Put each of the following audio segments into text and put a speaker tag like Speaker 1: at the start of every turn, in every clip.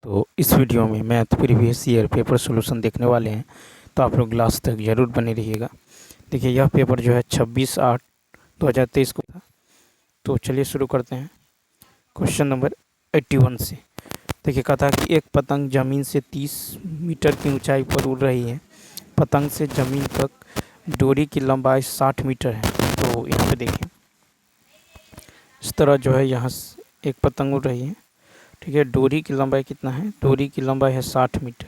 Speaker 1: तो इस वीडियो में math previous year paper solution देखने वाले हैं, तो आप लोग लास्ट तक ज़रूर बने रहिएगा। देखिए यह पेपर जो है 26/8/2023 को था। तो चलिए शुरू करते हैं क्वेश्चन नंबर 81 से। देखिए कहा था कि एक पतंग ज़मीन से 30 मीटर की ऊंचाई पर उड़ रही है। पतंग से ज़मीन तक डोरी की लंबाई 60 मीटर है। तो यहाँ पे देखिए इस तरह जो है यहाँ एक पतंग उड़ रही है, ठीक है। डोरी की लंबाई कितना है? डोरी की लंबाई है 60 मीटर,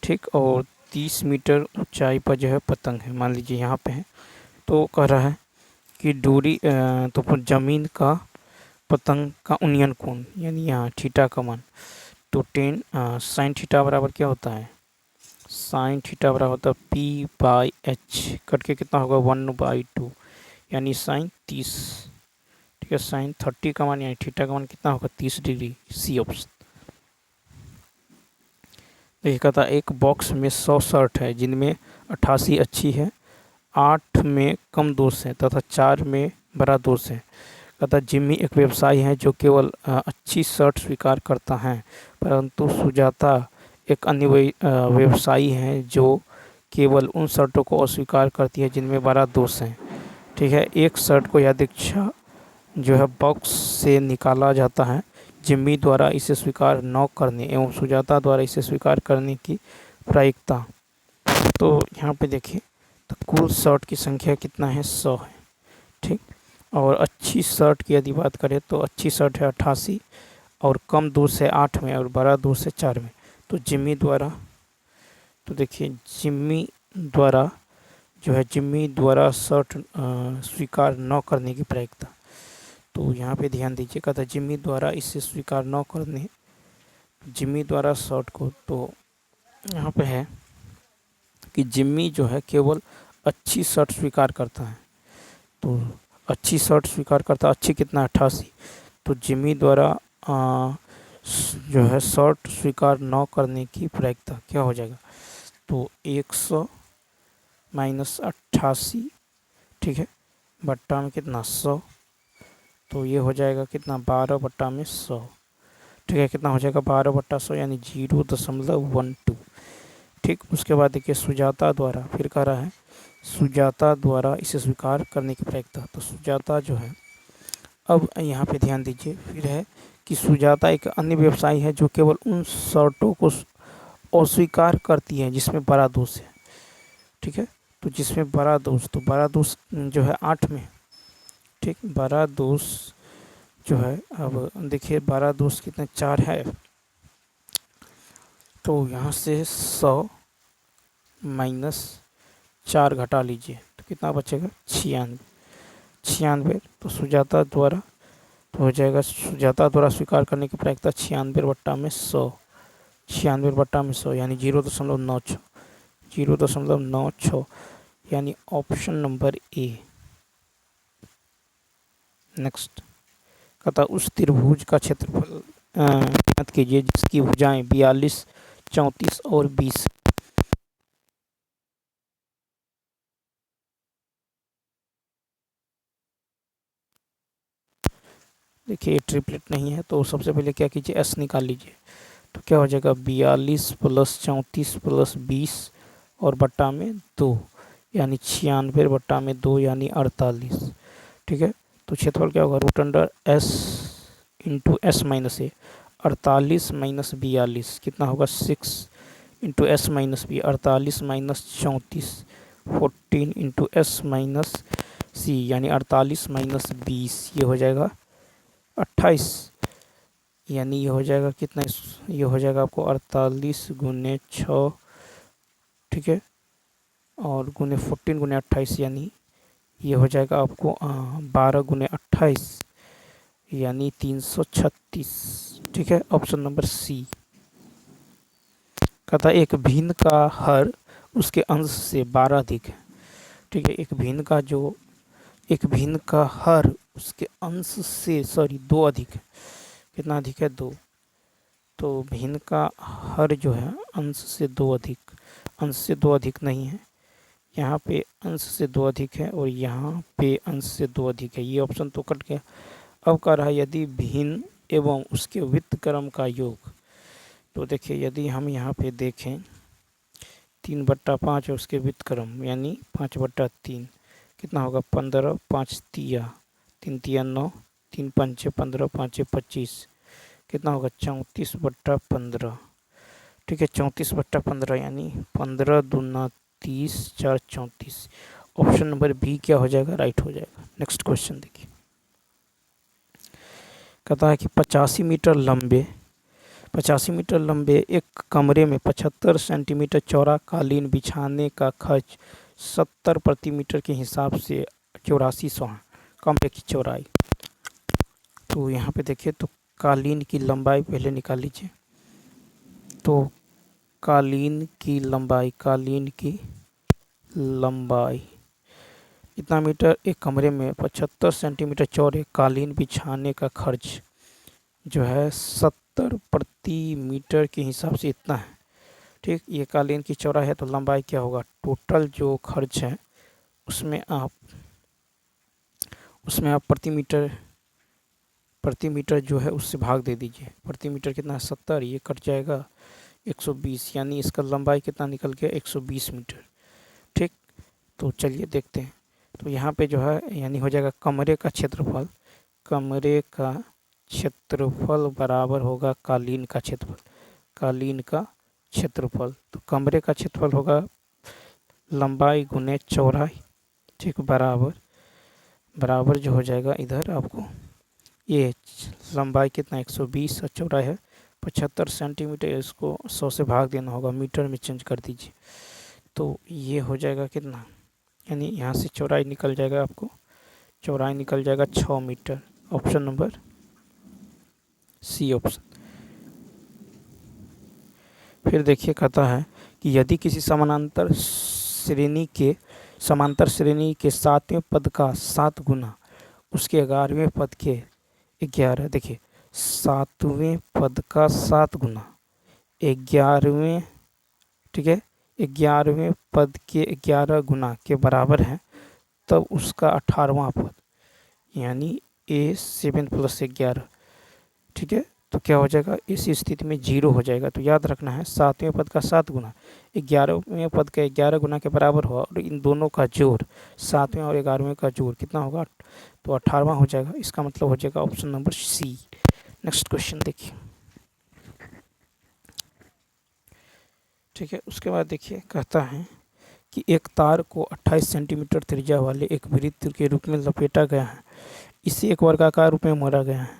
Speaker 1: ठीक। और 30 मीटर ऊंचाई पर जो है पतंग है, मान लीजिए यहाँ पे है। तो कह रहा है कि डोरी तो ज़मीन का पतंग का उन्नयन कोण, यानी यहाँ थीटा का मान। तो 10 साइन थीटा बराबर क्या होता है? साइन थीटा बराबर होता है P/H, कट के कितना होगा 1/2, यानी साइन 30, ठीक है। साइन 30 का मान यानी थीटा का मान कितना होगा 30 डिग्री, सी ऑप्शन। देखिए कहता है एक बॉक्स में 100 शर्ट है जिनमें 88 अच्छी है, 8 में कम दोष है तथा 4 में बड़ा दोष है। कहता है जिम्मी एक व्यवसायी है जो केवल अच्छी शर्ट स्वीकार करता है, परंतु सुजाता एक अन्य व्यवसायी है जो केवल उन शर्टों को अस्वीकार करती है जिनमें बड़ा दोष है, ठीक है। एक शर्ट को यादृच्छा जो है बॉक्स से निकाला जाता है। जिम्मी द्वारा इसे स्वीकार न करने एवं सुजाता द्वारा इसे स्वीकार करने की प्रायिकता। तो यहाँ पे देखिए तो कुल शर्ट की संख्या कितना है? 100 है, ठीक। और अच्छी शर्ट की यदि बात करें तो अच्छी शर्ट है 88 और कम दोष है 8 में और बड़ा दोष है 4 में। तो जिम्मी द्वारा, तो देखिए जिम्मी द्वारा जो है जिम्मी द्वारा शर्ट स्वीकार न करने की प्रायिकता। तो यहाँ पे ध्यान दीजिए, कहता है जिम्मी द्वारा इसे स्वीकार न करने, जिम्मी द्वारा शर्ट को। तो यहाँ पे है कि जिम्मी जो है केवल अच्छी शर्ट स्वीकार करता है। तो अच्छी शर्ट स्वीकार करता है, अच्छी कितना 88। तो जिम्मी द्वारा जो है शर्ट स्वीकार न करने की प्रायिकता क्या हो जाएगा? तो 100 - 88, ठीक है, बट्टा में कितना 100। तो ये हो जाएगा कितना 12/100, ठीक है। कितना हो जाएगा 12/100 यानी 0.12, ठीक। उसके बाद देखिए सुजाता द्वारा, फिर कह रहा है सुजाता द्वारा इसे स्वीकार करने की प्रायिकता। तो सुजाता जो है, अब यहाँ पे ध्यान दीजिए, फिर है कि सुजाता एक अन्य व्यवसायी है जो केवल उन शर्टों को अस्वीकार करती है जिसमें बड़ा दोष है, ठीक है। तो जिसमें बड़ा दोष, तो बड़ा दोष जो है 8 में, ठीक। बड़ा दोष जो है, अब देखिए बड़ा दोष कितने 4 है। तो यहाँ से 100 - 4 घटा लीजिए तो कितना बचेगा 96। तो सुजाता द्वारा तो हो जाएगा, सुजाता द्वारा स्वीकार करने की प्रायिकता 96/100, 96/100 यानी 0.96, 0.96, यानी ऑप्शन नंबर ए। नेक्स्ट कहता उस त्रिभुज का क्षेत्रफल ज्ञात कीजिए जिसकी भुजाएं 42, 34 और 20। देखिए ट्रिपलेट नहीं है, तो सबसे पहले क्या कीजिए एस निकाल लीजिए। तो क्या हो जाएगा 42 + 34 + 20 और बट्टा में 2, यानी 96/2 यानी 48, ठीक है। तो क्षेत्रफल क्या होगा √S × S - A, 48 - 42 कितना होगा 6 × S - B, 48 - 34 14 × S - C, यानी 48 - 20, ये हो जाएगा 28, यानी ये हो जाएगा कितना, ये हो जाएगा आपको 48 × 6, ठीक है, और गुने 14 × 28, यानी ये हो जाएगा आपको 12 × 28 यानी 336, ठीक है। Option number C. कहता एक भिन्न का हर उसके अंश से 12 अधिक है, ठीक है। एक भिन्न का हर उसके अंश से 2 अधिक है। कितना अधिक है 2। तो भिन्न का हर जो है अंश से 2 अधिक, अंश से 2 अधिक नहीं है, यहाँ पे अंश से 2 अधिक है और यहाँ पे अंश से 2 अधिक है, ये ऑप्शन तो कट गया। अब कह रहा है यदि भिन्न एवं उसके व्युत्क्रम का योग, तो देखिए यदि हम यहाँ पे देखें 3/5 उसके व्युत्क्रम यानी 5/3 कितना होगा 15, 5 तिया 3 तिया 9, 3 पंचे 15, 5 25 कितना होगा 34/15। ठीक है 34/15 यानी 15 दूना 30, 4 34। ऑप्शन नंबर बी क्या हो जाएगा, राइट हो जाएगा। नेक्स्ट क्वेश्चन देखिए, कहता है कि 85 मीटर लंबे एक कमरे में 75 सेंटीमीटर चौड़ा कालीन बिछाने का खर्च 70 प्रति मीटर के हिसाब से 8400 है। कमरे की चौड़ाई, तो यहाँ पे देखिए तो कालीन की लंबाई पहले निकाल लीजिए। तो कालीन की लंबाई इतना मीटर, एक कमरे में 75 सेंटीमीटर चौड़े कालीन बिछाने का खर्च जो है 70 प्रति मीटर के हिसाब से इतना है। ठीक, ये कालीन की चौड़ाई है तो लंबाई क्या होगा, टोटल जो खर्च है उसमें आप प्रति मीटर जो है उससे भाग दे दीजिए। प्रति मीटर कितना है 70, ये कट जाएगा 120, यानी इसका लंबाई कितना निकल गया 120 मीटर। ठीक, तो चलिए देखते हैं। तो यहाँ पे जो है यानी हो जाएगा कमरे का क्षेत्रफल बराबर होगा कालीन का क्षेत्रफल। तो कमरे का क्षेत्रफल होगा लंबाई गुने चौड़ाई। ठीक, बराबर जो हो जाएगा इधर आपको ये लंबाई कितना 120 और चौड़ाई है 75 सेंटीमीटर, इसको 100 से भाग देना होगा, मीटर में चेंज कर दीजिए। तो ये हो जाएगा कितना, यानी यहाँ से चौड़ाई निकल जाएगा, आपको चौड़ाई निकल जाएगा 6 metre. Option number C option. फिर देखिए कहता है कि यदि किसी समांतर श्रेणी के 7वें पद का 7 गुना उसके 11वें पद के 11, देखिए 7वें पद का 7 गुना 11वें, ठीक है 11वें पद के 11 गुना के बराबर है, तब उसका 18वां पद यानी A7 + 11। ठीक है, तो क्या हो जाएगा, इस स्थिति में 0 हो जाएगा। तो याद रखना है 7वें पद का 7 गुना 11वें पद का 11 गुना के बराबर हुआ, और इन दोनों का जोड़ 7वें और 11वें का जोड़ कितना होगा, तो 18वां हो जाएगा। इसका मतलब हो जाएगा option number C. Next question देखिए। ठीक है, उसके बाद देखिए कहता है कि एक तार को 28 सेंटीमीटर त्रिज्या वाले एक वृत्त के रूप में लपेटा गया है, इसे एक वर्गाकार रूप में मोड़ा गया है।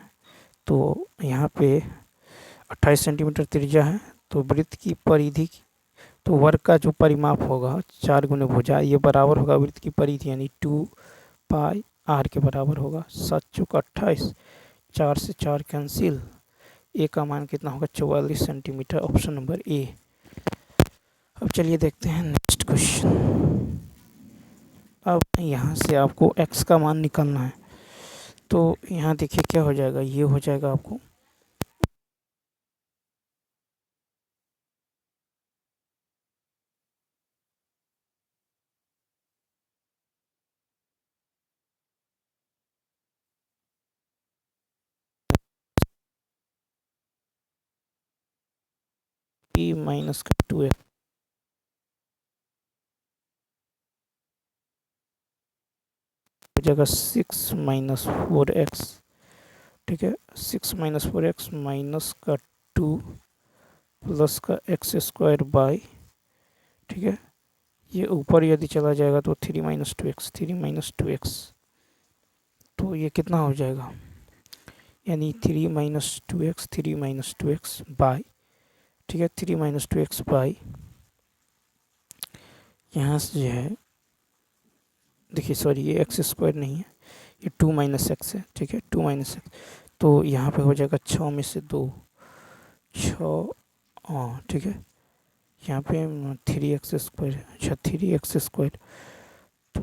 Speaker 1: तो यहाँ पे 28 सेंटीमीटर त्रिज्या है, तो वृत्त की परिधि, तो वर्ग का जो परिमाप होगा 4 गुने भुजा, ये बराबर होगा वृत्त की परिधि यानी 2πr के बराबर होगा। 7 चौक 28, 4 से 4 कैंसिल, ए का मान कितना होगा 44 सेंटीमीटर। Option number A. अब चलिए देखते हैं नेक्स्ट क्वेश्चन। अब यहाँ से आपको x का मान निकालना है। तो यहाँ देखिए क्या हो जाएगा, ये हो जाएगा आपको p माइनस 2x हो जाएगा 6 - 4x। ठीक है, 6 - 4x माइनस का 2 प्लस का x² बाई, ठीक है ये ऊपर यदि चला जाएगा तो 3 - 2x, तो ये कितना हो जाएगा, यानी 3 - 2x बाई, ठीक है 3 - 2x बाई, यहाँ से जो है देखिए सॉरी ये x² नहीं है, ये 2 - x है। ठीक है 2 - x, तो यहाँ पे हो जाएगा 6 में से 2 6। हाँ ठीक है, यहाँ पे 3x², अच्छा 3x², तो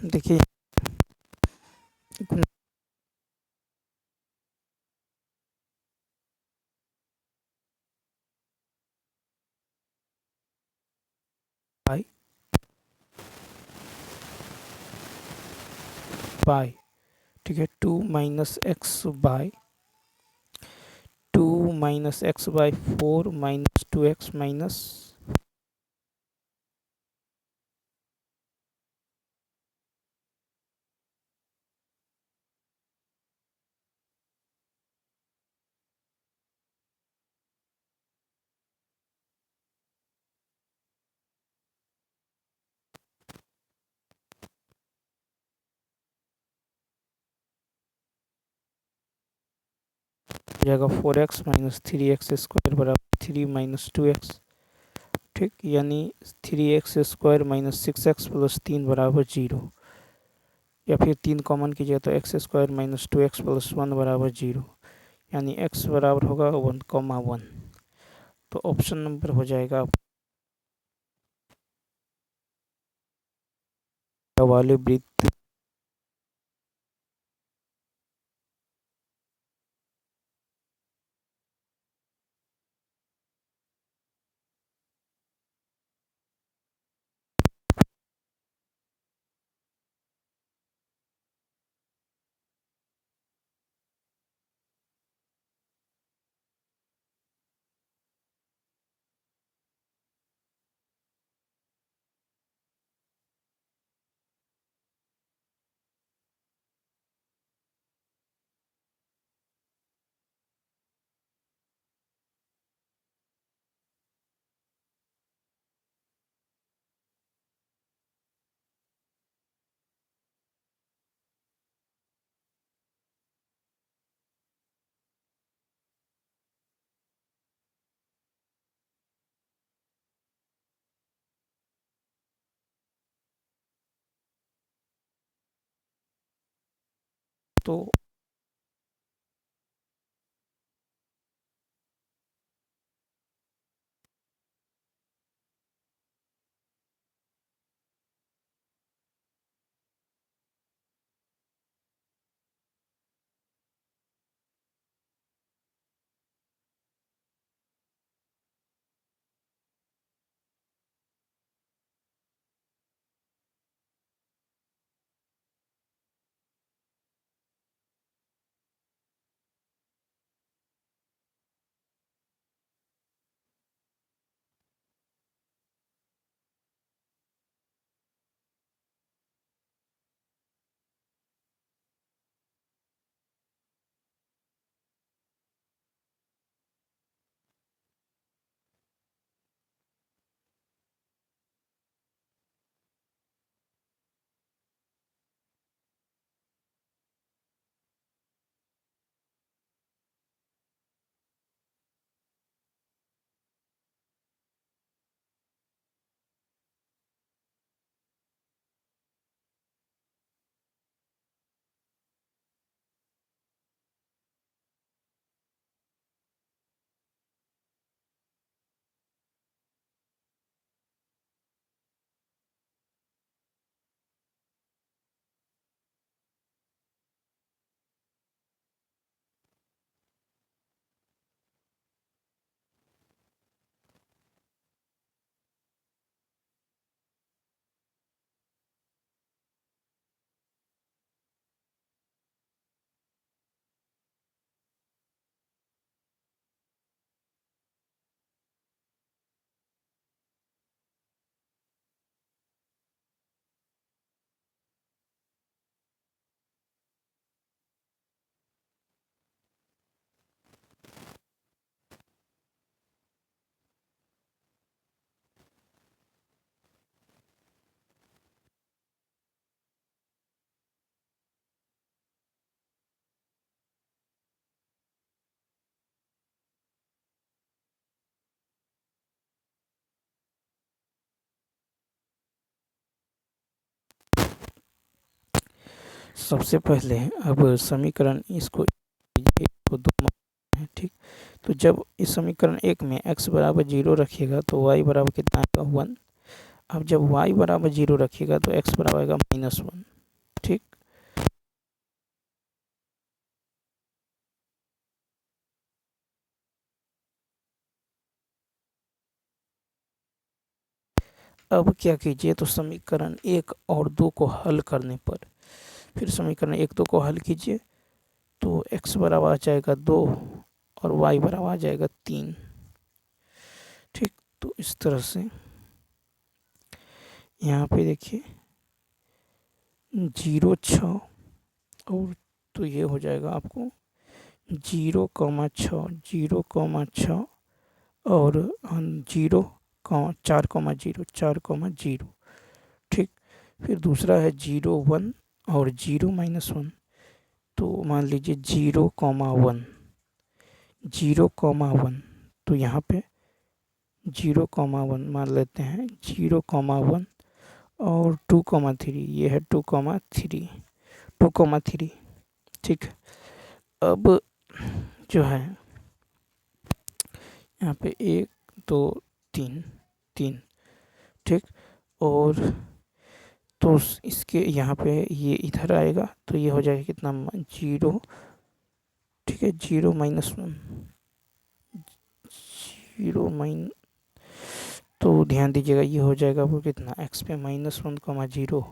Speaker 1: देखिए बाई बाई, ठीक है 2 - x by 2 minus x by 4 minus 2x minus हो जाएगा 4x माइनस 3x स्क्वायर बराबर 3 माइनस 2x। ठीक, यानी 3x square minus 6x plus 3 बराबर 0, या फिर 3 कॉमन कीजिए तो x square minus 2x plus 1 बराबर 0, यानी x बराबर होगा 1,1। तो ऑप्शन नंबर हो जाएगा वाले वृत्त। तो सबसे पहले अब समीकरण इसको दो है। ठीक, तो जब इस समीकरण 1 में x बराबर 0 रखिएगा तो y बराबर कितना आएगा 1। अब जब y बराबर 0 रखिएगा तो x बराबर आएगा -1। ठीक, अब क्या कीजिए, तो समीकरण 1 और 2 को हल करने पर, फिर समीकरण 1 2 को हल कीजिए तो x बराबर आ जाएगा 2 और y बराबर आ जाएगा 3। ठीक, तो इस तरह से यहाँ पे देखिए 0 6 और तो ये हो जाएगा आपको 0,6 0,6 और 4,0 ठीक। फिर दूसरा है 0 1 और 0 -1, तो मान लीजिए 0,1 0,1, तो यहाँ पे 0,1 मान लेते हैं 0,1 और 2,3, ये है 2,3 ठीक। अब जो है यहाँ पे 1 2 3 3 ठीक, और तो इसके यहाँ पे ये इधर आएगा तो ये हो जाएगा कितना 0, ठीक है 0 -1 0 तो ध्यान दीजिएगा ये हो जाएगा वो कितना x पे -1,0।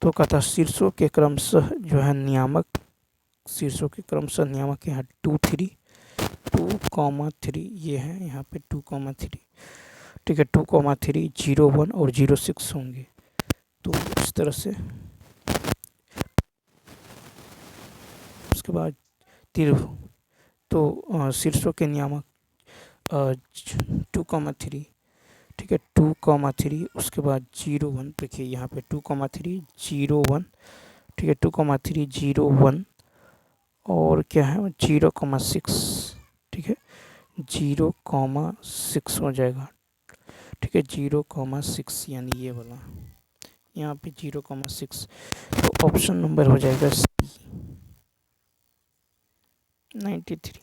Speaker 1: तो कहता शीर्षों के क्रमशः जो है नियामक, शीर्षों के क्रमशः नियामक यहाँ 2 3 2,3 ये है यहाँ पे 2,3 ठीक है 2,3 0 1 और 0 6 होंगे। तो इस तरह से उसके बाद तो शीर्षों के नियामक 2,3 ठीक है 2,3 उसके बाद 0 1, देखिए यहाँ पे 2,3 0 1 ठीक है 2,3 0 1 और क्या है 0,6 ठीक है 0,6 हो जाएगा ठीक है 0,6 यानी ये वाला यहाँ पे 0,6, तो ऑप्शन नंबर हो जाएगा सी 93।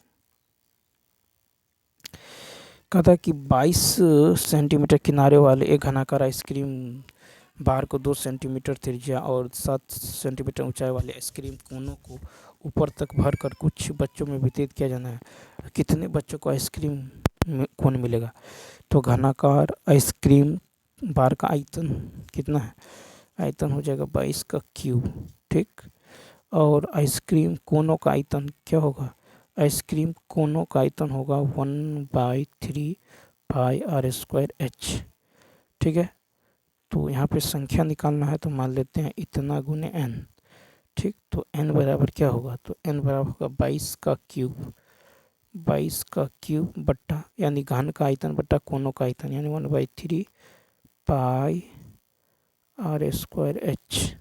Speaker 1: कहा कि 22 सेंटीमीटर किनारे वाले एक घनाकार आइसक्रीम बार को 2 सेंटीमीटर त्रिज्या और 7 सेंटीमीटर ऊंचाई वाले आइसक्रीम कोनों को ऊपर तक भरकर कुछ बच्चों में वितरित किया जाना है, कितने बच्चों को आइसक्रीम कोन मिलेगा। तो घनाकार आइसक्रीम बार का आयतन कितना है, आयतन हो जाएगा 22 का क्यूब ठीक, और आइसक्रीम कोनों का आयतन क्या होगा, आइसक्रीम कोनों का आयतन होगा 1/3 पाई r² h ठीक है। तो यहाँ पे संख्या निकालना है तो मान लेते हैं इतना गुने n ठीक, तो n बराबर क्या होगा, तो n बराबर होगा 22 का क्यूब बट्टा यानी घन का आयतन बट्टा कोनों का आयतन यानी 1/3 पाई r² h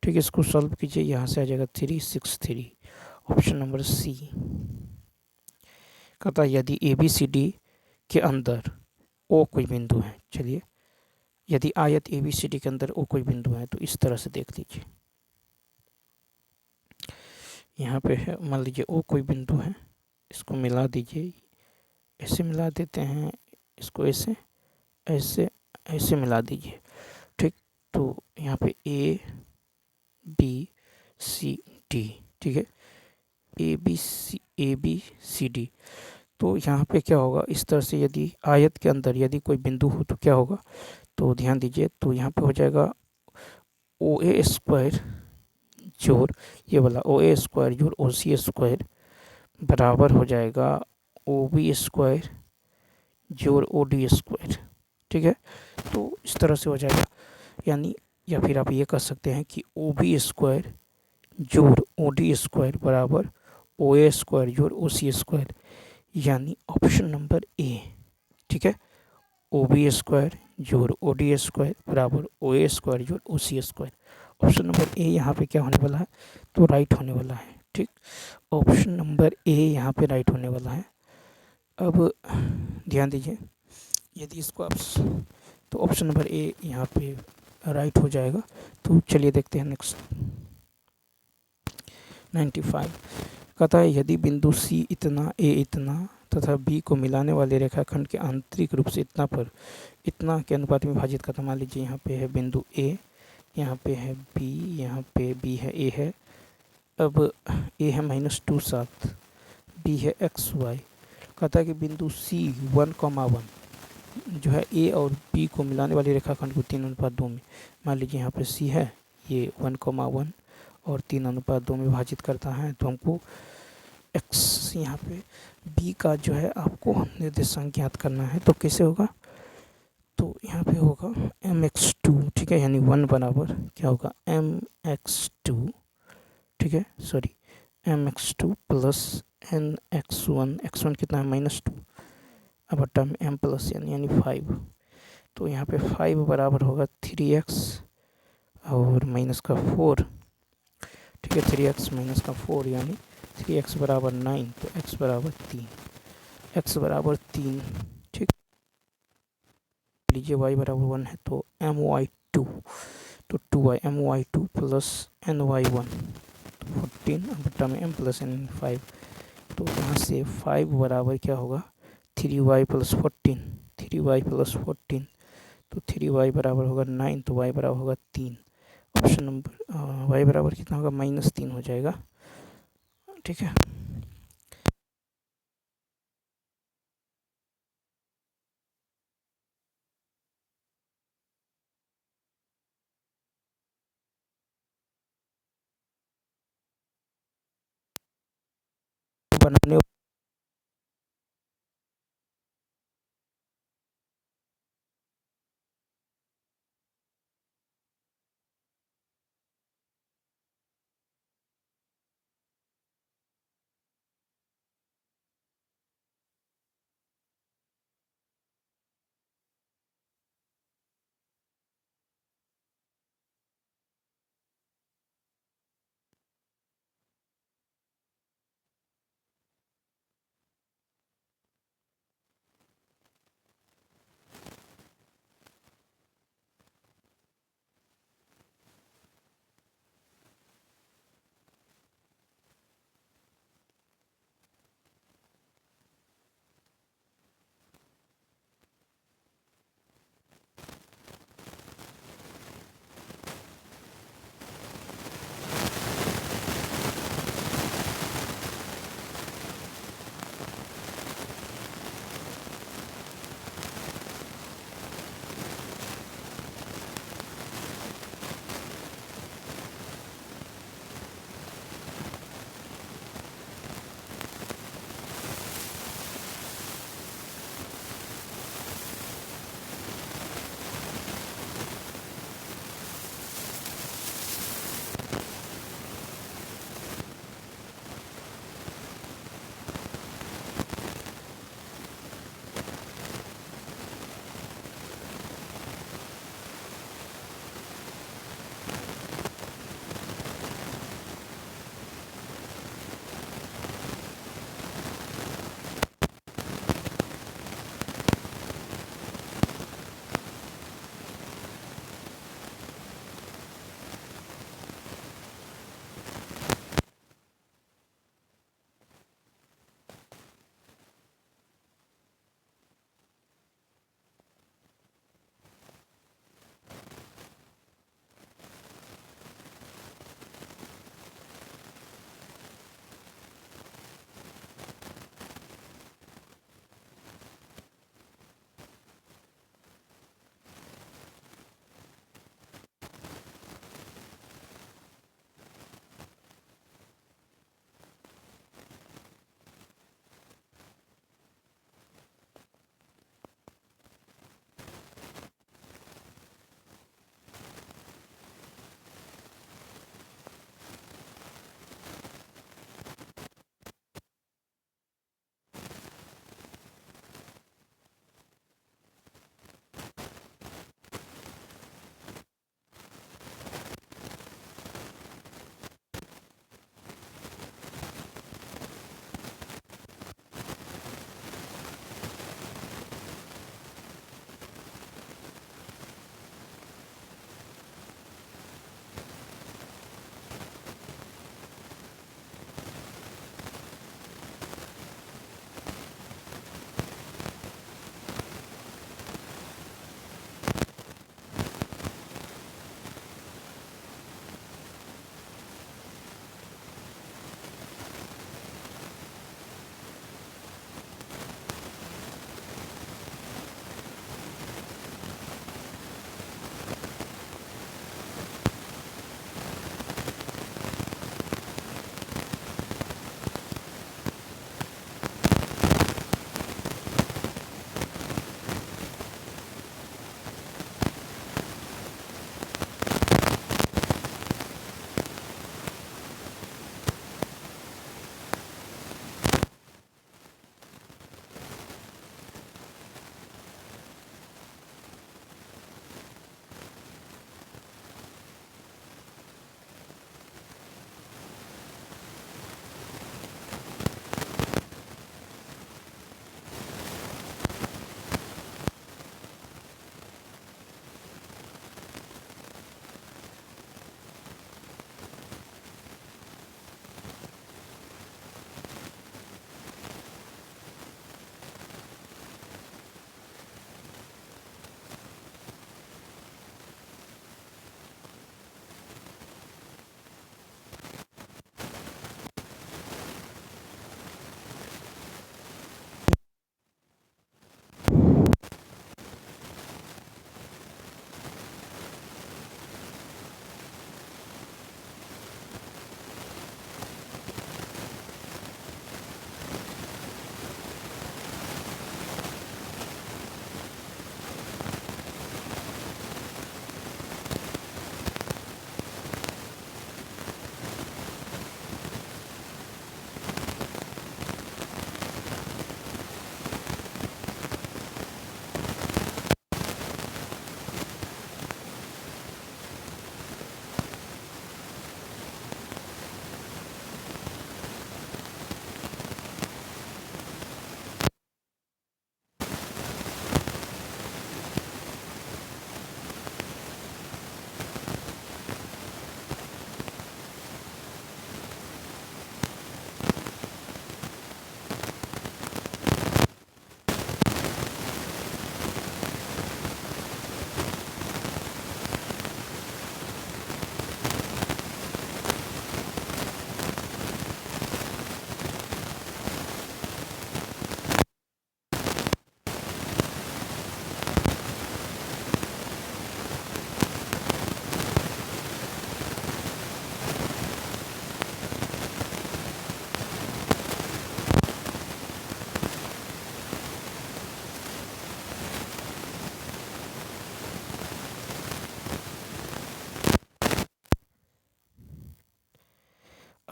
Speaker 1: ठीक है। इसको सॉल्व कीजिए, यहाँ से आ जाएगा 363, ऑप्शन नंबर सी। कहता यदि ABCD के अंदर O कोई बिंदु है, चलिए यदि आयत ABCD के अंदर O कोई बिंदु है तो इस तरह से देख लीजिए, यहाँ पे है मान लीजिए O कोई बिंदु है, इसको मिला दीजिए, ऐसे मिला देते हैं, इसको ऐसे ऐसे ऐसे मिला दीजिए ठीक। तो यहाँ पे ABCD ठीक है ABCD, तो यहाँ पे क्या होगा, इस तरह से यदि आयत के अंदर यदि कोई बिंदु हो तो क्या होगा, तो ध्यान दीजिए, तो यहाँ पे हो जाएगा OA² जोड़ ये वाला OA² जोड़ OC² बराबर हो जाएगा OB² जोड़ OD² ठीक है। तो इस तरह से हो जाएगा, यानी या फिर आप ये कह सकते हैं कि OB² जोड़ OD² बराबर OA² जोड़ OC², यानी ऑप्शन नंबर ए ठीक है। OB² जोड़ OD² बराबर OA² जोड़ OC², ऑप्शन नंबर ए यहाँ पे क्या होने वाला है, तो राइट होने वाला है ठीक। ऑप्शन नंबर ए यहाँ पे राइट होने वाला है। अब ध्यान दीजिए, यदि इसको आप तो ऑप्शन नंबर ए यहाँ पे राइट हो जाएगा। तो चलिए देखते हैं नेक्स्ट 95। कहता है यदि बिंदु सी इतना ए इतना तथा बी को मिलाने वाले रेखाखंड के आंतरिक रूप से इतना पर इतना के अनुपात में विभाजित करता, मान लीजिए यहाँ पे है बिंदु ए, यहाँ पे है बी, यहाँ पे बी है ए है, अब ए है -2 7, बी है XY। कहता है कि बिंदु C 1,1 जो है ए और बी को मिलाने वाली रेखाखंड को 3:2 में, मान लीजिए यहाँ पे C है, ये 1,1 और 3:2 में विभाजित करता है, तो हमको प्लस यहाँ पे b का जो है आपको निर्देशांक ज्ञात करना है। तो कैसे होगा, तो यहाँ पे होगा mx2, ठीक है, यानी 1 बराबर क्या होगा mx2, ठीक है, sorry mx2 plus nx1, x1 कितना है -2, अब बट्टा में m प्लस n यानी 5। तो यहाँ पे 5 बराबर होगा 3x और माइनस का 4, ठीक है, 3x माइनस का 4 यानी 3x बराबर 9, तो x बराबर 3, x बराबर 3, ठीक लीजिए, y बराबर 1 है तो my2, तो 2y my2 प्लस ny1 14 बट्टा में m प्लस n 5। तो यहाँ से 5 बराबर क्या होगा 3y प्लस 14, 3y प्लस 14, तो 3y बराबर होगा 9, तो y बराबर होगा 3। ऑप्शन नंबर y बराबर कितना होगा -3 हो जाएगा, ठीक है। बनाने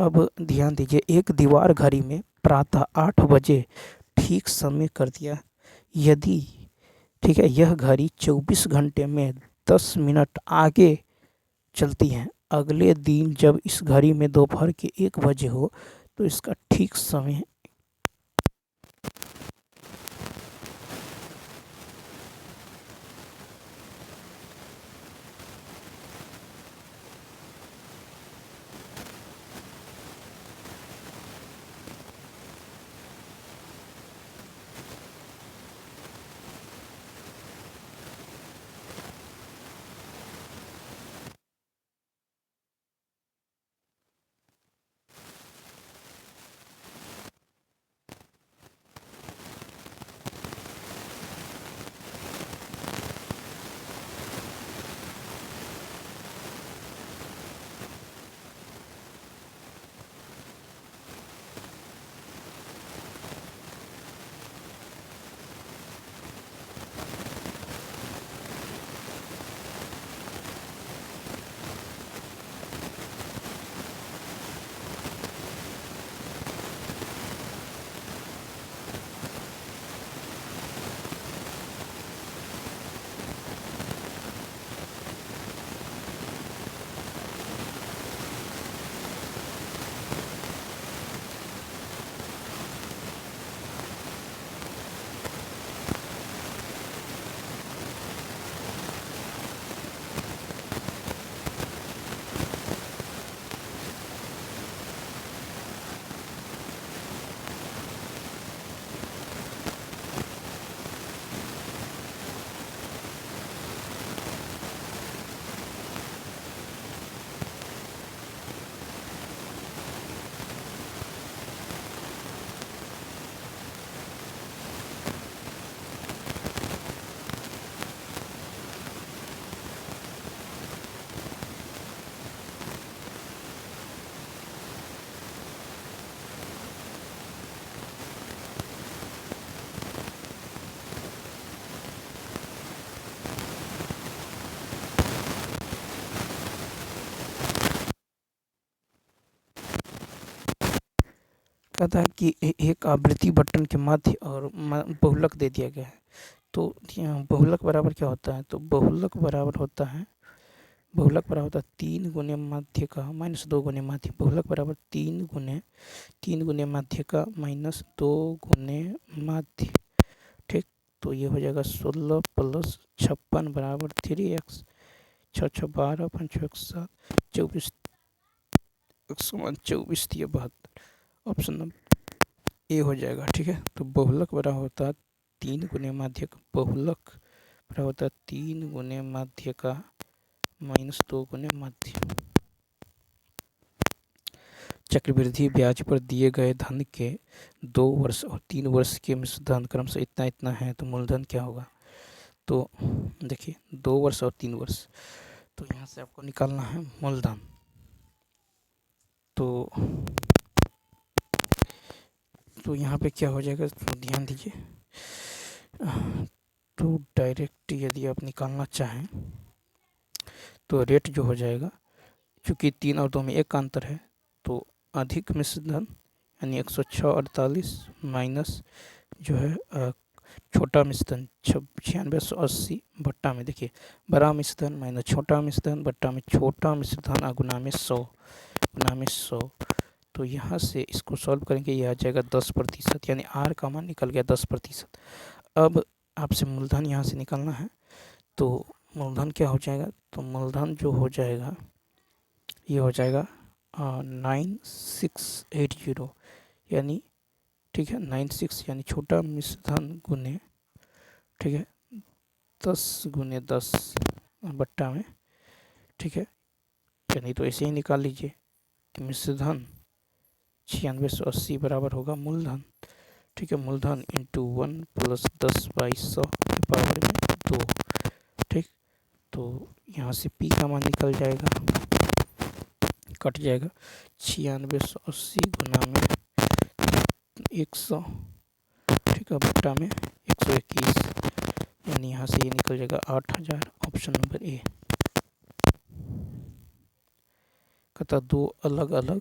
Speaker 1: अब ध्यान दीजिए, एक दीवार घड़ी में प्रातः 8 बजे ठीक समय कर दिया। यदि ठीक है यह घड़ी 24 घंटे में 10 मिनट आगे चलती है, अगले दिन जब इस घड़ी में दोपहर के 1 बजे हो तो इसका ठीक समय। कहता है कि एक आवृत्ति बटन के माध्य और बहुलक दे दिया गया है। तो यहाँ बहुलक बराबर क्या होता है, तो बहुलक बराबर होता है 3 गुने माध्य का माइनस 2 गुने माध्य। बहुलक बराबर 3 गुने माध्य का माइनस 2 गुने माध्य। ठीक, तो ये हो जाएगा 16 प्लस 56 बराबर 3x। 6 6 12 5 1 7 24 24 72। ऑप्शन नंबर ए हो जाएगा। ठीक है, तो बहुलक बराबर होता है 3 गुने माध्य का, बहुलक बराबर होता है 3 गुने माध्य का माइनस 2 गुने माध्य। चक्रवृद्धि ब्याज पर दिए गए धन के 2 वर्ष और 3 वर्ष के मिश्र धन क्रमशः इतना इतना है, तो मूलधन क्या होगा। तो देखिए 2 वर्ष और 3 वर्ष, तो यहाँ से आपको निकालना है मूलधन। तो यहाँ पे क्या हो जाएगा, तो ध्यान दीजिए। तो डायरेक्ट यदि आप निकालना चाहें तो रेट जो हो जाएगा, चूँकि 3 और 2 में 1 का अंतर है, तो अधिक मिश्र धन यानी 106.48 माइनस जो है छोटा मिश्र धन 9680 भट्टा में, देखिए बड़ा मिश्र धन माइनस छोटा मिश्र धन भट्टा में छोटा मिश्र धन गुना में 100 तो यहाँ से इसको सॉल्व करेंगे, यह आ जाएगा 10%, यानी आर का मान निकल गया 10%। अब आपसे मूलधन यहाँ से निकालना है, तो मूलधन क्या हो जाएगा, तो मूलधन जो हो जाएगा ये हो जाएगा 9680, यानी ठीक है 96 यानी छोटा मिश्र धन गुने ठीक है 10 गुने 10 बट्टा में। ठीक है, यानी तो ऐसे ही निकाल लीजिए कि मिश्र धन 9680 बराबर होगा मूलधन। ठीक है, मूलधन इंटू 1 प्लस 10/100 के पावर में 2। ठीक, तो यहाँ से पी का मान निकल जाएगा, कट जाएगा 9680 गुना में 100। ठीक है, बट्टा में 121, यानी यहाँ से ये निकल जाएगा 8000। Option number A. कहता 2 अलग अलग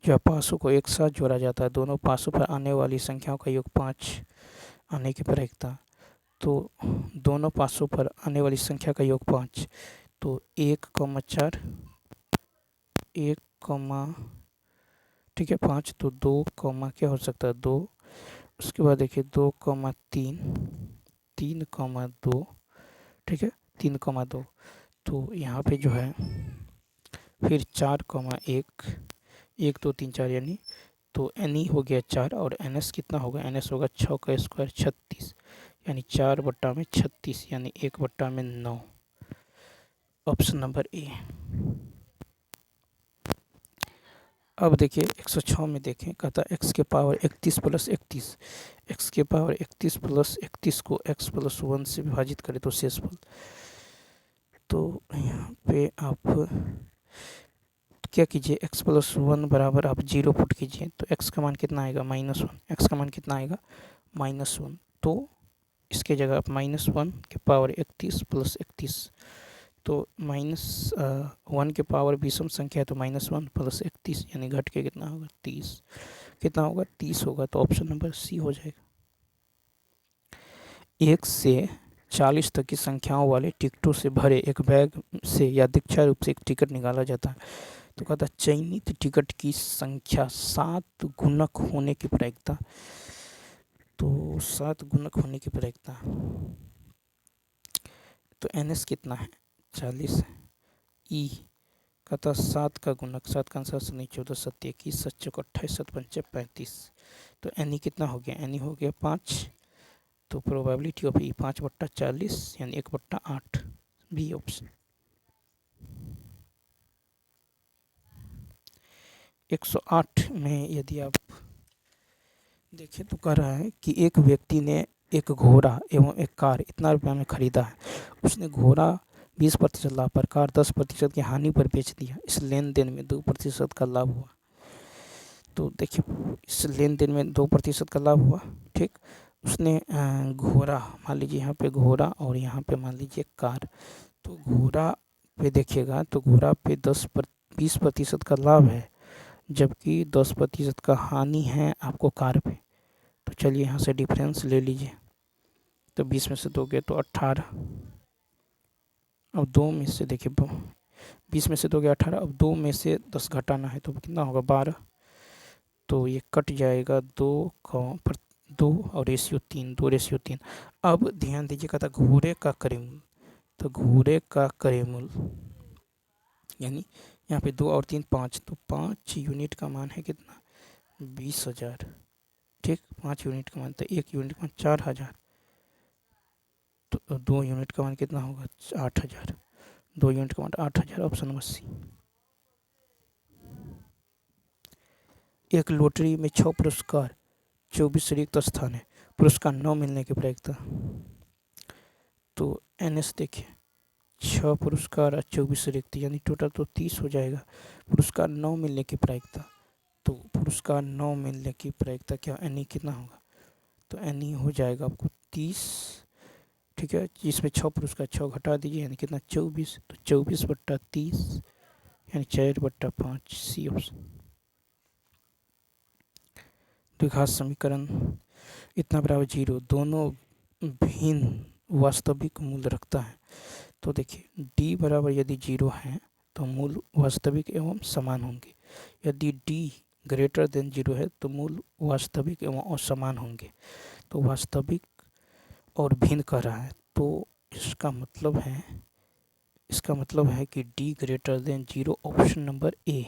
Speaker 1: जो पासों को एक साथ जोड़ा जाता है, दोनों पासों पर आने वाली संख्याओं का योग 5 आने की प्रायिकता। तो दोनों पासों पर आने वाली संख्या का योग 5, तो 1,4 1, ठीक है 5, तो 2, क्या हो सकता है 2। उसके बाद देखिए 2,3 3,2, ठीक है 3,2। तो यहाँ पे जो है फिर 4,1 1 2 3 4 यानी, तो एन ई हो गया 4 और एन एस कितना होगा, एन एस होगा 6 का स्क्वायर 36, यानी 4/36 यानी 1/9। Option number A. अब देखिए 106 में देखें, कहता x के पावर 31 प्लस 31, x के पावर 31 प्लस 31 को x प्लस 1 से विभाजित करें तो शेषफल। तो यहाँ पे आप क्या कीजिए, x प्लस 1 बराबर आप 0 पुट कीजिए, तो x का मान कितना आएगा -1, x का मान कितना आएगा -1। तो इसके जगह आप -1 के पावर 31 प्लस 31, तो -1 के पावर विषम संख्या है तो -1 प्लस 31 यानी घट के कितना होगा 30, कितना होगा 30 होगा। तो ऑप्शन नंबर सी हो जाएगा। 1 से 40 तक की संख्याओं वाले टिकटों से भरे एक बैग से यादृच्छिक रूप से एक टिकट निकाला जाता है, तो कहता है चयनित टिकट की संख्या 7 गुणक होने की प्रायिकता। तो 7 गुणक होने की प्रायिकता, तो एन एस कितना है 40 है। ई कहता 7 का गुणक, 7 का आंसर से नहीं 14 7 21 7 चौक 28 7 पंचे 35। तो एन ई कितना हो गया, एन ई हो गया 5। तो प्रोबेबिलिटी ऑफ ई 5/40 यानी 1/8, बी ऑप्शन। 108 में यदि आप देखें तो कह रहा है कि एक व्यक्ति ने एक घोड़ा एवं एक कार इतना रुपया में खरीदा है। उसने घोड़ा 20% लाभ पर, कार 10% की हानि पर बेच दिया। इस लेन देन में 2% का लाभ हुआ। तो देखिए इस लेन देन में 2% का लाभ हुआ, ठीक। उसने घोड़ा, मान लीजिए यहाँ पे घोड़ा और यहाँ पे मान लीजिए कार, तो घोड़ा पे देखिएगा तो घोड़ा पे 20% का लाभ है, जबकि 10% का हानि है आपको कार पे। तो चलिए यहाँ से डिफरेंस ले लीजिए, तो 20 में से 2 गए तो 18। अब 2 में से देखिए 20 में से 2 गया 18, अब 2 में से 10 घटाना है तो कितना होगा 12। तो ये कट जाएगा 2 और रेशियो 3, 2:3। अब ध्यान दीजिए, कहता घोड़े का करेमूल, तो घोड़े का करेमूल यानी यहाँ पे 2 और 3 5, तो 5 यूनिट का मान है कितना 20,000, ठीक। 5 यूनिट का मान, तो 1 यूनिट का मान 4,000, तो 2 यूनिट का मान कितना होगा 8,000, 2 यूनिट का मान 8,000, ऑप्शन नंबर सी। एक लॉटरी में 6 पुरस्कार 24 रिक्त स्थान है, पुरस्कार 9 मिलने की प्रायिकता। तो एन एस देखिए 6 पुरस्कार और 24 रिक्त यानी टोटल तो 30 हो जाएगा। पुरस्कार 9 मिलने की प्रायिकता, तो पुरस्कार 9 मिलने की प्रायिकता क्या एन ई कितना होगा, तो एन ई हो जाएगा आपको 30, ठीक है। जिसमें 6 पुरस्कार 6 घटा दीजिए यानी कितना 24, तो 24/30 यानी 4/5, सी ऑप्शन। द्विघात समीकरण इतना बराबर 0 दोनों भिन्न वास्तविक मूल रखता है। तो देखिए d बराबर यदि 0 है तो मूल वास्तविक एवं समान होंगे, यदि d ग्रेटर देन 0 है तो मूल वास्तविक एवं असमान होंगे। तो वास्तविक और भिन्न कर रहा है, तो इसका मतलब है कि d greater than 0, option number A.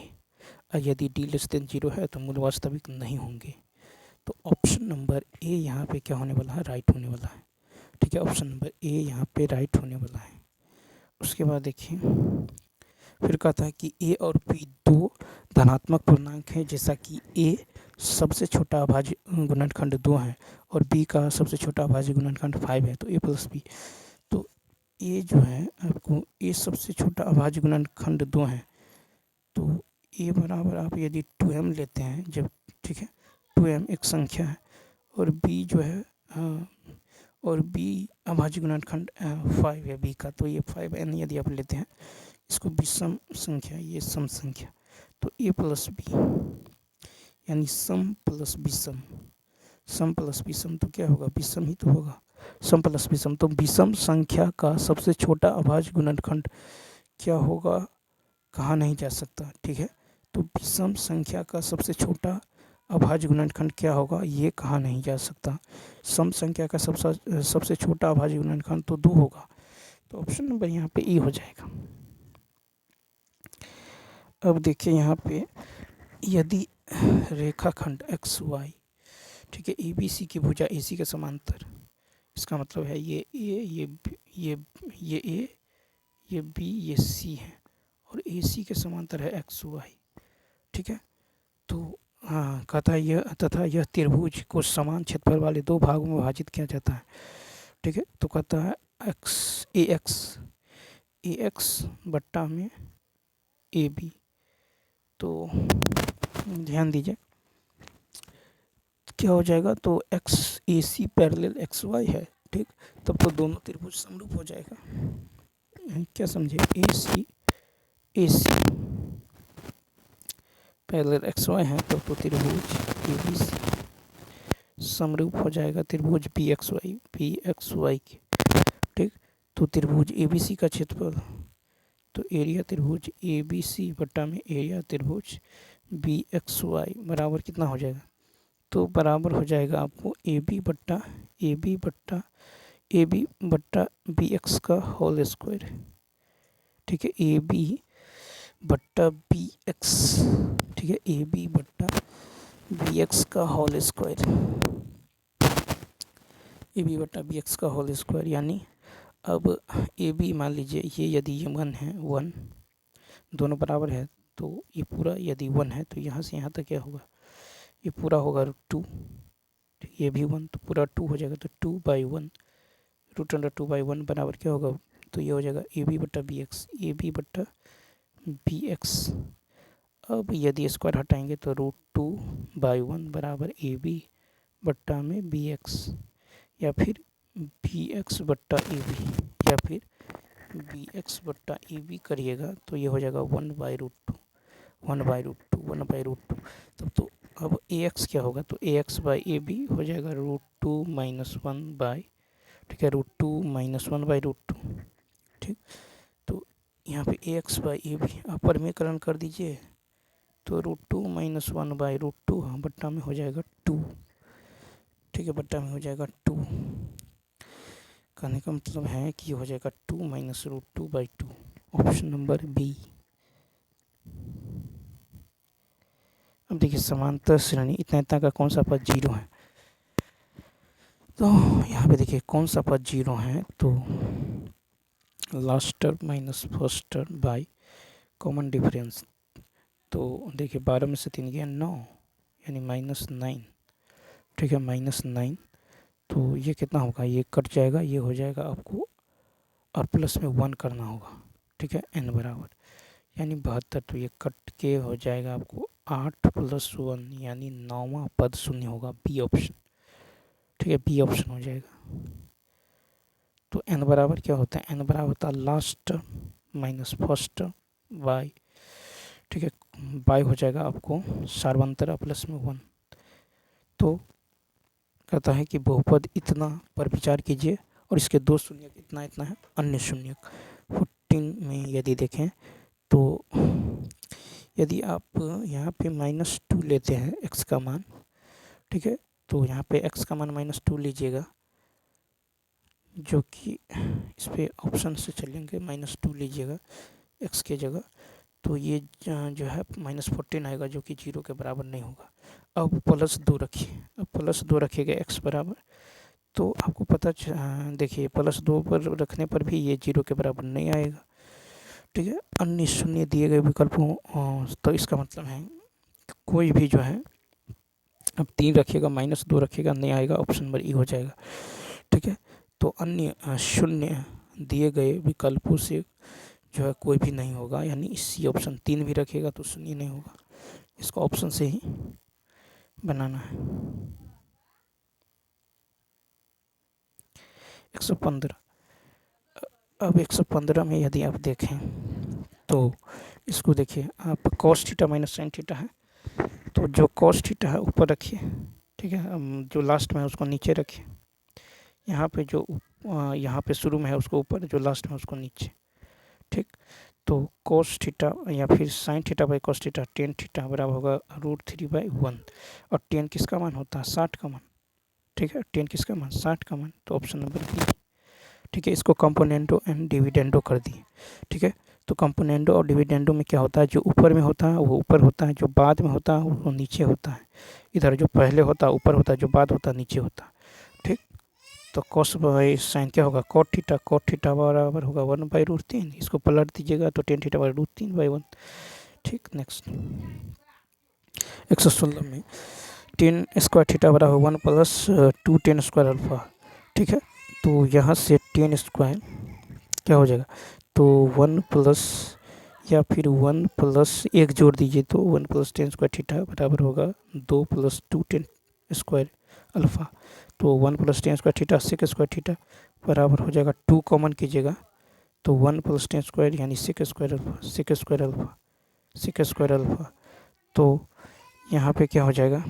Speaker 1: और यदि d लेस देन 0 है तो मूल वास्तविक नहीं होंगे। तो ऑप्शन नंबर ए यहाँ पे क्या होने वाला है, राइट होने वाला है, ठीक है। ऑप्शन नंबर ए यहाँ पे राइट होने वाला है। उसके बाद देखिए फिर कहता है कि ए और बी दो धनात्मक पूर्णांक हैं, जैसा कि ए सबसे छोटा अभाज्य गुणनखंड 2 है और बी का सबसे छोटा अभाज्य गुणनखंड 5 है, तो ए प्लस बी। तो ए जो है आपको ए सबसे छोटा अभाज्य गुणनखंड 2 है, तो ए बराबर आप यदि 2m लेते हैं जब, ठीक है 2m एक संख्या है, और बी जो है और बी अभाज्य गुणनखंड 5 है बी का, तो ये 5n यदि आप लेते हैं, इसको विषम संख्या, ये सम संख्या, तो ए प्लस बी यानी सम प्लस विषम, सम प्लस विषम तो क्या होगा, विषम ही तो होगा, सम प्लस विषम। तो विषम संख्या का सबसे छोटा अभाज्य गुणनखंड क्या होगा, कहा नहीं जा सकता। ठीक है, तो विषम संख्या का सबसे छोटा अभाज्य गुणनखंड क्या होगा, ये कहा नहीं जा सकता। सम संख्या का सबसे छोटा अभाज्य गुणनखंड तो 2 होगा, तो ऑप्शन नंबर यहाँ पे ई हो जाएगा। अब देखिए यहाँ पे, यदि रेखाखंड एक्स वाई, ठीक है, ए बी सी की भुजा ए सी के समांतर, इसका मतलब है ये ए, ये ए, ये बी, ये सी है, और ए सी के समांतर है एक्स वाई। ठीक है, तो हाँ, कहता है यह तथा यह त्रिभुज को समान क्षेत्रफल वाले 2 भागों में विभाजित किया जाता है। ठीक है, तो कहता है ए एक्स बट्टा में ए बी। तो ध्यान दीजिए क्या हो जाएगा, तो एक्स ए सी पैरेलल एक्स वाई है। ठीक, तब तो दोनों त्रिभुज समरूप हो जाएगा। क्या समझे, ए सी पैरेलल एक्स वाई है, तब तो त्रिभुज ए बी सी समरूप हो जाएगा त्रिभुज पी एक्स वाई के। ठीक, तो त्रिभुज ए बी सी का क्षेत्रफल, तो एरिया त्रिभुज ए बी सी बट्टा में एरिया त्रिभुज बी एक्स वाई बराबर कितना हो जाएगा, तो बराबर हो जाएगा आपको ए बी बट्टा बी एक्स का होल स्क्वायर। ठीक है, ए बी बट्टा बी एक्स, ठीक है, ए बी बट्टा बी एक्स का होल स्क्वायर, ए बी बट्टा बी एक्स का होल स्क्वायर। यानी अब ए बी मान लीजिए ये, यदि ये 1 है, 1 दोनों बराबर है, तो ये पूरा यदि 1 है तो यहाँ से यहाँ तक क्या होगा, ये पूरा होगा √2, ये भी 1, तो पूरा 2 हो जाएगा, तो 2/1 √2/1 बराबर क्या होगा, तो ये हो जाएगा ए बी बट्टा बी एक्स। अब यदि स्क्वायर हटाएंगे तो √2/1 बराबर ए बी बट्टा में बी एक्स, या फिर बी एक्स बट्टा ए बी, या फिर बी एक्स बट्टा ए बी करिएगा तो ये हो जाएगा 1/√2। तब तो अब ए एक्स क्या होगा, तो ए एक्स बाई ए बी हो जाएगा √2 - 1/, ठीक है, √2 - 1/√2। ठीक, तो यहाँ पे ए एक्स बाई ए बी आप परमीकरण कर दीजिए, तो √2 - 1/√2 बट्टा में हो जाएगा 2। ठीक है, बट्टा में हो जाएगा 2, कहने का मतलब है कि हो जाएगा 2 - √2/2, ऑप्शन नंबर बी। अब देखिए समांतर श्रेणी इतना का कौन सा पद 0 है, तो यहाँ पे देखिए कौन सा पद 0 है, तो last term minus first term by common difference. तो देखिए 12 में से 3 गया 9, यानी -9। ठीक है, -9, तो ये कितना होगा, ये कट जाएगा, ये हो जाएगा आपको, और प्लस में 1 करना होगा। ठीक है, n बराबर यानी 72, तो ये कट के हो जाएगा आपको 8 + 1 यानी 9वां पद शून्य होगा, बी ऑप्शन। ठीक है, बी ऑप्शन हो जाएगा। तो n बराबर क्या होता है, n बराबर होता है लास्ट माइनस फर्स्ट बाय, ठीक है, बाय हो जाएगा आपको सार्वंतरा प्लस में 1। तो कहता है कि बहुपद इतना पर विचार कीजिए और इसके 2 शून्यक इतना है अन्य शून्यक। 14 में यदि देखें तो यदि आप यहाँ पे -2 लेते हैं x का मान, ठीक है, तो यहाँ पे x का मान -2 लीजिएगा, जो कि इस पे ऑप्शन से चलेंगे, -2 लीजिएगा x के जगह, तो ये जो है -14 आएगा, जो कि 0 के बराबर नहीं होगा। अब +2 रखिए, अब +2 रखिएगा x बराबर, तो आपको पता देखिए +2 पर रखने पर भी ये 0 के बराबर नहीं आएगा। ठीक है, अन्य शून्य दिए गए विकल्पों, तो इसका मतलब है कोई भी जो है, अब 3 रखिएगा -2 रखिएगा नहीं आएगा, ऑप्शन नंबर ई हो जाएगा। ठीक है, तो अन्य शून्य दिए गए विकल्पों से जो है कोई भी नहीं होगा, यानी सी ऑप्शन। 3 भी रखिएगा तो शून्य नहीं होगा, इसको ऑप्शन से ही बनाना है। 115, अब 115 में यदि आप देखें तो इसको देखिए, आप cos थीटा - sin थीटा है, तो जो कॉस थीटा है ऊपर रखिए, ठीक है, जो लास्ट में है उसको नीचे रखिए। यहाँ पे जो यहाँ पे शुरू में है उसको ऊपर, जो लास्ट में है उसको नीचे, ठीक। तो कोस थीटा या फिर sine theta by cos theta tan theta बराबर होगा √3/1। और टेन किसका मान होता है? 60 का मान, ठीक है। टेन किसका मान? 60 का मान। तो ऑप्शन नंबर बी, ठीक है। इसको कंपोनेंडो एंड डिविडेंडो कर दिए, ठीक है। तो कंपोनेंडो और डिविडेंडो में क्या होता है? जो ऊपर में होता है वो ऊपर होता है, जो बाद में होता है वो नीचे होता है। इधर जो पहले होता है ऊपर होता है, जो बाद होता है नीचे होता है, ठीक। तो कॉस बाई साइन क्या होगा? कॉट थीटा बराबर होगा 1/√3। इसको पलट दीजिएगा तो टेन थीटा बाई √3/1, ठीक। नेक्स्ट 116 में टेन स्क्वायर थीटा बराबर 1 + 2 टेन स्क्वायर अल्फा, ठीक है। तो यहाँ से टेन स्क्वायर क्या हो जाएगा? तो 1 प्लस या फिर 1 प्लस 1 जोड़ दीजिए तो 1 + 10 स्क्वायर थीटा बराबर होगा 2 + 2 टेन स्क्वायर अल्फ़ा। तो 1 + 10 square theta sec square theta बराबर हो जाएगा, 2 कॉमन कीजिएगा तो 1 + 10 स्क्वायर यानी sec square alpha, sec square alpha, sec square alpha. तो यहाँ पे क्या हो जाएगा?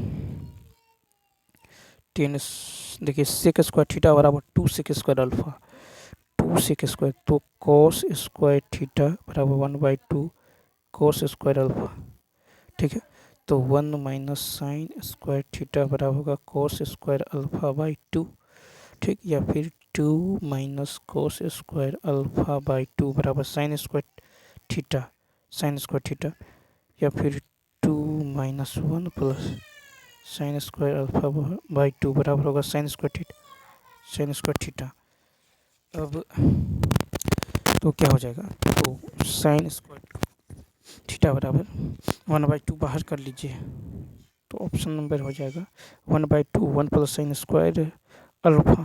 Speaker 1: टेन देखिए सेक स्क्वायर थीटा बराबर 2 sec square alpha, 2 sec square. तो कॉस स्क्वायर थीटा बराबर 1/2 कॉस स्क्वायर अल्फ़ा, ठीक है। तो 1 - साइन स्क्वायर थीटा बराबर होगा कॉस स्क्वायर अल्फ़ा बाई 2, ठीक। या फिर 2 - कॉस स्क्वायर अल्फ़ा बाई 2 बराबर sine square theta, sine square theta. या फिर 2 - 1 plus sine square alpha by 2 बराबर होगा sine square theta, sine square theta. अब तो क्या हो जाएगा? तो साइन स्क्वायर थीटा बराबर 1/2 बाहर कर लीजिए तो ऑप्शन नंबर हो जाएगा 1/2 1 + sine square alpha,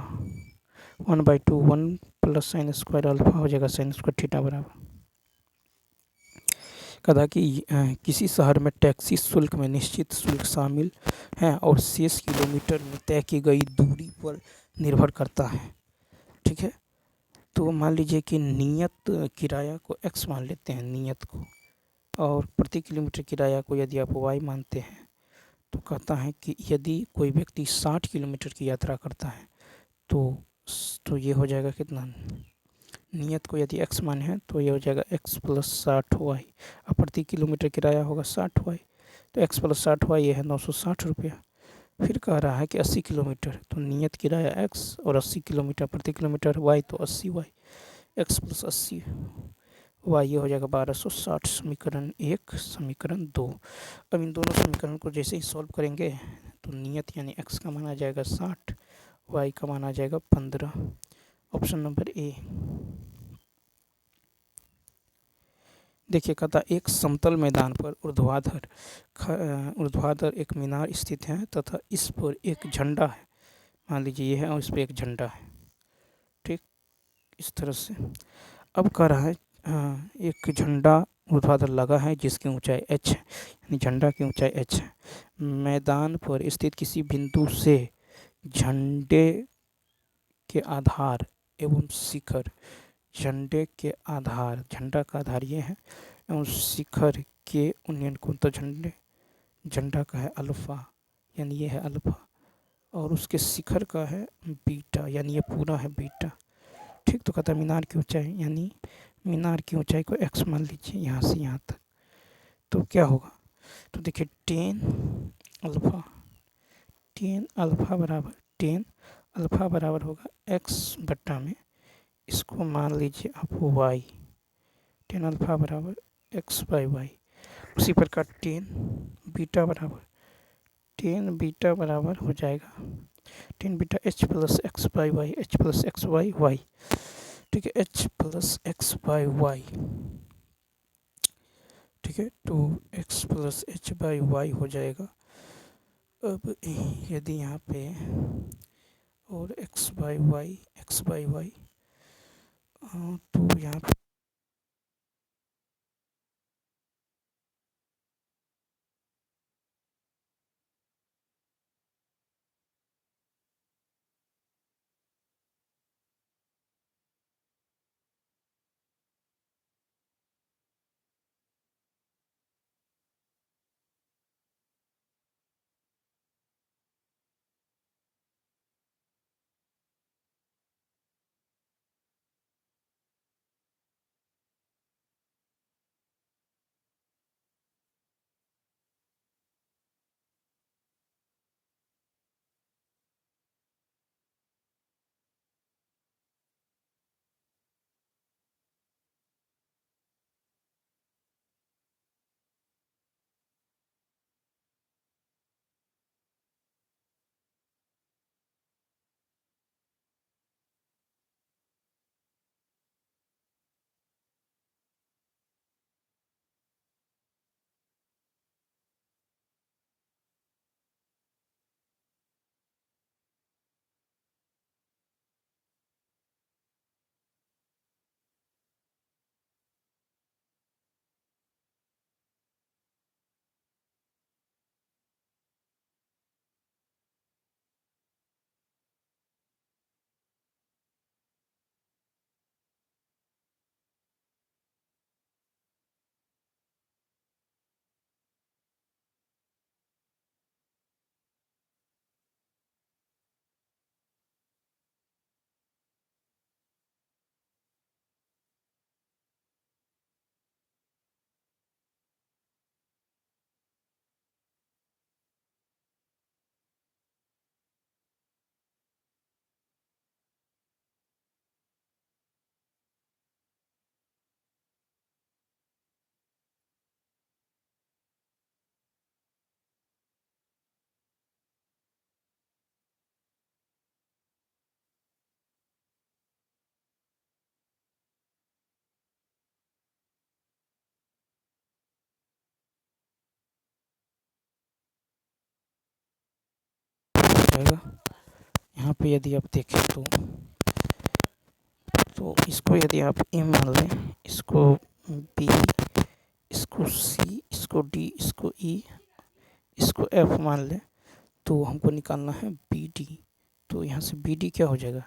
Speaker 1: 1/2 1 + sine square alpha हो जाएगा साइन स्क्वायर थीटा बराबर। कहा कि किसी शहर में टैक्सी शुल्क में निश्चित शुल्क शामिल है और शेष किलोमीटर में तय की गई दूरी पर निर्भर करता है, ठीक है। तो मान लीजिए कि नियत किराया को x मान लेते हैं, नियत को, और प्रति किलोमीटर किराया को यदि आप y मानते हैं तो कहता है कि यदि कोई व्यक्ति 60 किलोमीटर की यात्रा करता है तो ये हो जाएगा कितना? नियत को यदि x मान है तो ये हो जाएगा x + 60y। अब प्रति किलोमीटर किराया होगा 60y, तो x + 60y ये है 960 रुपया। फिर कह रहा है कि 80 किलोमीटर, तो नियत किराया x और 80 किलोमीटर प्रति किलोमीटर y, तो 80y, x + 80 y ये हो जाएगा 1260। समीकरण 1, समीकरण 2। अब इन दोनों समीकरण को जैसे ही सॉल्व करेंगे तो नियत यानी x का मान आ जाएगा 60, y का मान आ जाएगा 15। Option number A. देखिए कहता एक समतल मैदान पर ऊर्ध्वाधर एक मीनार स्थित है तथा इस पर एक झंडा है। मान लीजिए ये है और इस पर एक झंडा है, ठीक, इस तरह से। अब कह रहा है एक झंडा ऊर्ध्वाधर लगा है जिसकी ऊंचाई h है, यानी झंडा की ऊंचाई h है। मैदान पर स्थित किसी बिंदु से झंडे के आधार एवं शिखर, झंडे के आधार, झंडा का आधार ये है एवं शिखर के उन्नयन कोण, तो झंडा का है अल्फ़ा, यानी ये है अल्फ़ा, और उसके शिखर का है बीटा, यानी ये पूरा है बीटा, ठीक। तो कहता है मीनार की ऊंचाई, यानी मीनार की ऊंचाई को x मान लीजिए यहाँ से यहाँ तक। तो क्या होगा? तो देखिए टेन अल्फ़ा बराबर होगा x/में, इसको मान लीजिए आप y, टेन अल्फ़ा बराबर x/y। उसी प्रकार टेन बीटा बराबर हो जाएगा tan beta h + x/y, h + x/y, ठीक है, h + x/y, ठीक है। तो x + h/y हो जाएगा। अब यदि यहाँ पे और x/y तो यहाँ पे जाएगा, यहाँ पे यदि आप देखें तो इसको यदि आप ए मान लें, इसको बी, इसको सी, इसको डी, इसको ई, इसको एफ मान लें, तो हमको निकालना है बी डी। तो यहाँ से बी डी क्या हो जाएगा,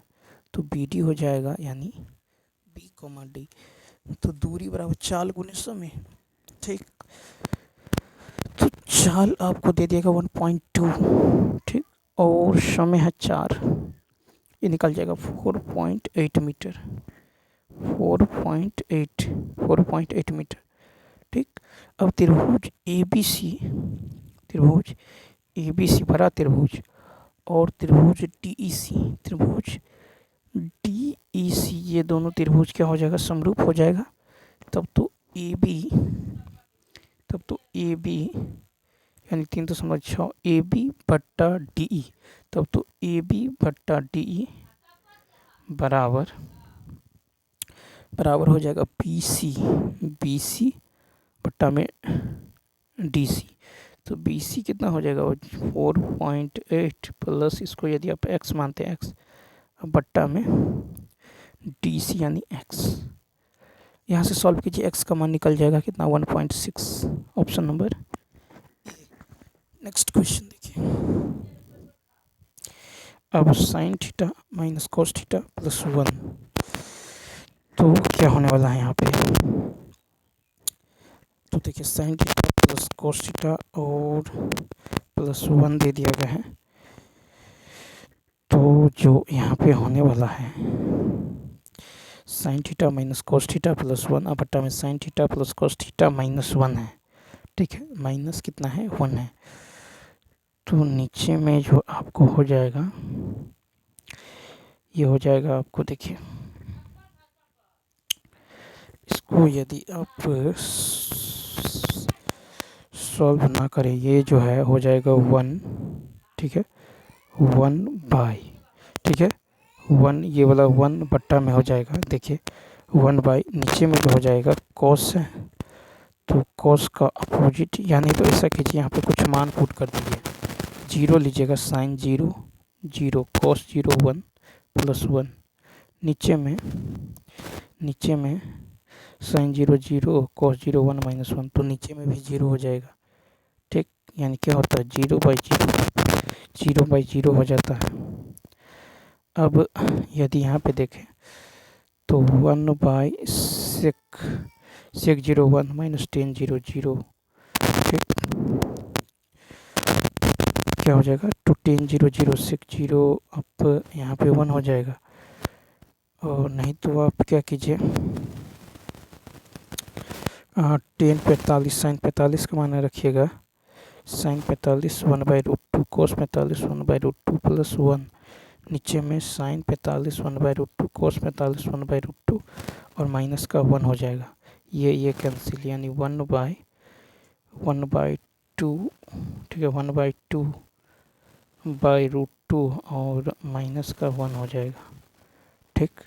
Speaker 1: तो बी डी हो जाएगा यानी बी कॉमा डी। तो दूरी बराबर चाल गुने समय, ठीक। तो चाल आपको दे देगा 1.2, ठीक, और समय है 4, ये निकल जाएगा 4.8 मीटर, 4.8 मीटर, ठीक। अब त्रिभुज ए बी सी भरा त्रिभुज और त्रिभुज डी ई सी, ये दोनों त्रिभुज क्या हो जाएगा, समरूप हो जाएगा। तब तो ए बी यानी 3.6 ए बी बट्टा डी ई, तब तो ए बी बट्टा डी ई बराबर हो जाएगा बी सी बट्टा में डी सी। तो बी सी कितना हो जाएगा, 4.8 प्लस इसको यदि आप x मानते हैं, x बट्टा में डी सी यानी x। यहाँ से सॉल्व कीजिए, x का मान निकल जाएगा कितना, 1.6, ऑप्शन नंबर। नेक्स्ट क्वेश्चन देखिए। अब sine theta minus cos theta plus 1, तो क्या होने वाला है यहाँ पे, तो देखिए sine theta plus cos theta और प्लस 1 दे दिया गया है। तो जो यहाँ पे होने वाला है sine theta minus cos theta plus 1 अब बट्टा में sine theta plus cos theta minus 1 है, ठीक है, माइनस कितना है, 1 है। तो नीचे में जो आपको हो जाएगा, ये हो जाएगा आपको, देखिए इसको यदि आप सॉल्व ना करें, ये जो है हो जाएगा 1, ठीक है, 1 बाई, ठीक है, 1, ये वाला 1 बट्टा में हो जाएगा, देखिए 1 बाई, नीचे में जो हो जाएगा कॉस है, तो कॉस का अपोजिट, यानी तो ऐसा कीजिए यहाँ पे कुछ मान पुट कर दीजिए, 0 लीजिएगा, साइन 0 0 कॉस 0 1 प्लस 1, नीचे में साइन 0 0 कॉस 0 1 माइनस 1, तो नीचे में भी 0 हो जाएगा, ठीक, यानी क्या होता है 0 बाई 0 हो जाता है। अब यदि यहाँ पे देखें तो 1 बाई सेक 0 1 माइनस टेन 0 0, ठीक, क्या हो जाएगा, टू टेन 0 0 सेक 0, अब यहाँ पे 1 हो जाएगा। और नहीं तो आप क्या कीजिए, टेन 45 साइन 45 का माना रखिएगा, साइन 45 1/√2 कोस 45 1/√2 प्लस 1, नीचे में साइन 45 1/√2 कोस 45 1/√2 और माइनस का 1 हो जाएगा, ये कैंसिल, यानी 1/2, ठीक है, 1/2/√2 और माइनस का 1 हो जाएगा, ठीक,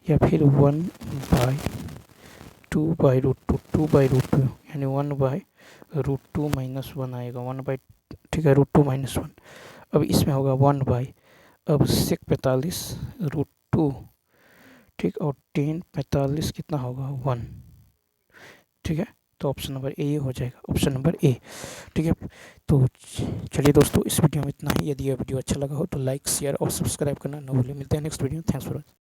Speaker 1: या फिर 1/2/√2 यानी 1/√2 माइनस 1 आएगा, ठीक है, √2 माइनस 1। अब इसमें होगा 1 बाई, अब सेक 45√2, ठीक, और टेन 45 कितना होगा, 1, ठीक है, तो ऑप्शन नंबर ए हो जाएगा, ऑप्शन नंबर ए, ठीक है। तो चलिए दोस्तों, इस वीडियो में इतना ही। यदि यह वीडियो अच्छा लगा हो तो लाइक शेयर और सब्सक्राइब करना न भूलें। मिलते हैं next video, thanks for watching.